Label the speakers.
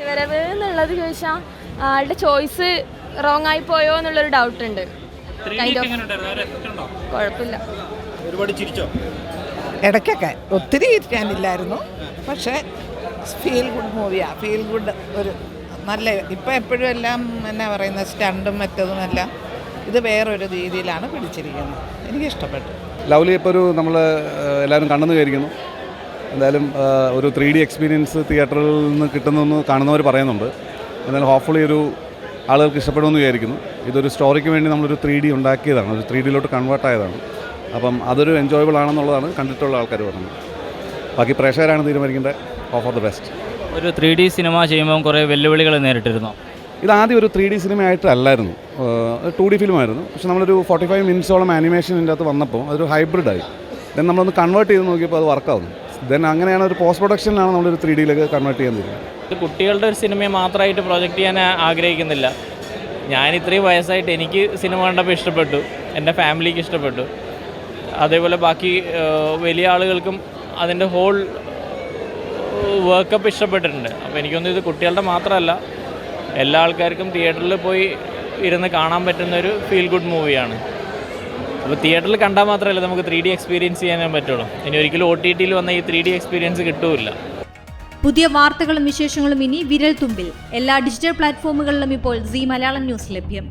Speaker 1: വരവ് എന്നുള്ളത് ചോദിച്ചാൽ ആളുടെ ചോയ്സ് റോങ് ആയി പോയോ എന്നുള്ളൊരു ഡൗട്ട് ഉണ്ട്. കുഴപ്പമില്ല.
Speaker 2: ഒരുപാട് ചിരിച്ചോ?
Speaker 3: ഇടയ്ക്കൊക്കെ ഒത്തിരി ഇരിക്കാനില്ലായിരുന്നു, പക്ഷേ ഫീൽ ഗുഡ് മൂവിയാണ്. ഫീൽ ഗുഡ് ഒരു നല്ല ഇപ്പം എപ്പോഴും എല്ലാം എന്നാ പറയുന്നത് സ്റ്റണ്ടും മറ്റതുമെല്ലാം ഇത് വേറൊരു രീതിയിലാണ് പിടിച്ചിരിക്കുന്നത്. എനിക്കിഷ്ടപ്പെട്ടു.
Speaker 4: ലവ്ലി ഇപ്പോൾ ഒരു നമ്മൾ എല്ലാവരും കണ്ടെന്ന് വിചാരിക്കുന്നു. എന്തായാലും ഒരു 3D എക്സ്പീരിയൻസ് തിയേറ്ററിൽ നിന്ന് കിട്ടുന്നെന്ന് കാണുന്നവർ പറയുന്നുണ്ട്. എന്നാലും ഹോപ്പ്ഫുള്ളി ഒരു ആളുകൾക്ക് ഇഷ്ടപ്പെടുമെന്ന് വിചാരിക്കുന്നു. ഇതൊരു സ്റ്റോറിക്ക് വേണ്ടി നമ്മളൊരു 3D ഉണ്ടാക്കിയതാണ്, ഒരു 3Dയിലോട്ട് കൺവേർട്ട് ആയതാണ്. അപ്പം അതൊരു എൻജോയബിൾ ആണെന്നുള്ളതാണ് കണ്ടിട്ടുള്ള ആൾക്കാർ പറയുന്നത്. ബാക്കി പ്രേക്ഷകരാണ് തീരുമാനിക്കേണ്ടത്. Of of the best.
Speaker 5: ഒരു 3D സിനിമ ചെയ്യുമ്പോൾ കുറേ വെല്ലുവിളികൾ നേരിട്ടിരുന്നു.
Speaker 4: ഇതാദ്യം ഒരു 3D സിനിമയായിട്ടല്ലായിരുന്നു, 2D ഫിലിമായിരുന്നു. പക്ഷെ നമ്മളൊരു 45 മിനിറ്റ്സോളം ആനിമേഷൻ ഇതിൻ്റെ അകത്ത് വന്നപ്പോൾ അതൊരു ഹൈബ്രിഡായി. ദെൻ നമ്മളൊന്ന് കൺവേർട്ട് ചെയ്ത് നോക്കിയപ്പോൾ അത് വർക്കാവുന്നു. ദെൻ അങ്ങനെയാണ് ഒരു പോസ്റ്റ് പ്രൊഡക്ഷനിലാണ് നമ്മളൊരു 3Dയിലേക്ക് കൺവേർട്ട് ചെയ്യാൻ തീരുമാനം.
Speaker 5: ഇത് കുട്ടികളുടെ ഒരു സിനിമയെ മാത്രമായിട്ട് പ്രൊജക്റ്റ് ചെയ്യാൻ ആഗ്രഹിക്കുന്നില്ല. ഞാൻ ഇത്രയും വയസ്സായിട്ട് എനിക്ക് സിനിമ കണ്ടപ്പോൾ ഇഷ്ടപ്പെട്ടു, എൻ്റെ ഫാമിലിക്ക് ഇഷ്ടപ്പെട്ടു. അതേപോലെ ബാക്കി വലിയ ആളുകൾക്കും അതിൻ്റെ ഹോൾ വർക്കപ്പ് ഇഷ്ടപ്പെട്ടിട്ടുണ്ട്. അപ്പോൾ എനിക്കൊന്നും ഇത് കുട്ടികളുടെ മാത്രമല്ല, എല്ലാ ആൾക്കാർക്കും തിയേറ്ററിൽ പോയി ഇരുന്ന് കാണാൻ പറ്റുന്നൊരു ഫീൽ ഗുഡ് മൂവിയാണ്. അപ്പോൾ തിയേറ്ററിൽ കണ്ടാൽ മാത്രമല്ല നമുക്ക് 3D എക്സ്പീരിയൻസ് ചെയ്യാനേ പറ്റുള്ളൂ. ഇനി ഒരിക്കലും OTTയിൽ വന്ന ഈ 3D എക്സ്പീരിയൻസ് കിട്ടൂല.
Speaker 6: പുതിയ വാർത്തകളും വിശേഷങ്ങളും ഇനി വിരൽ തുമ്പിൽ. എല്ലാ ഡിജിറ്റൽ പ്ലാറ്റ്ഫോമുകളിലും ഇപ്പോൾ സീ മലയാളം ന്യൂസ് ലഭ്യം.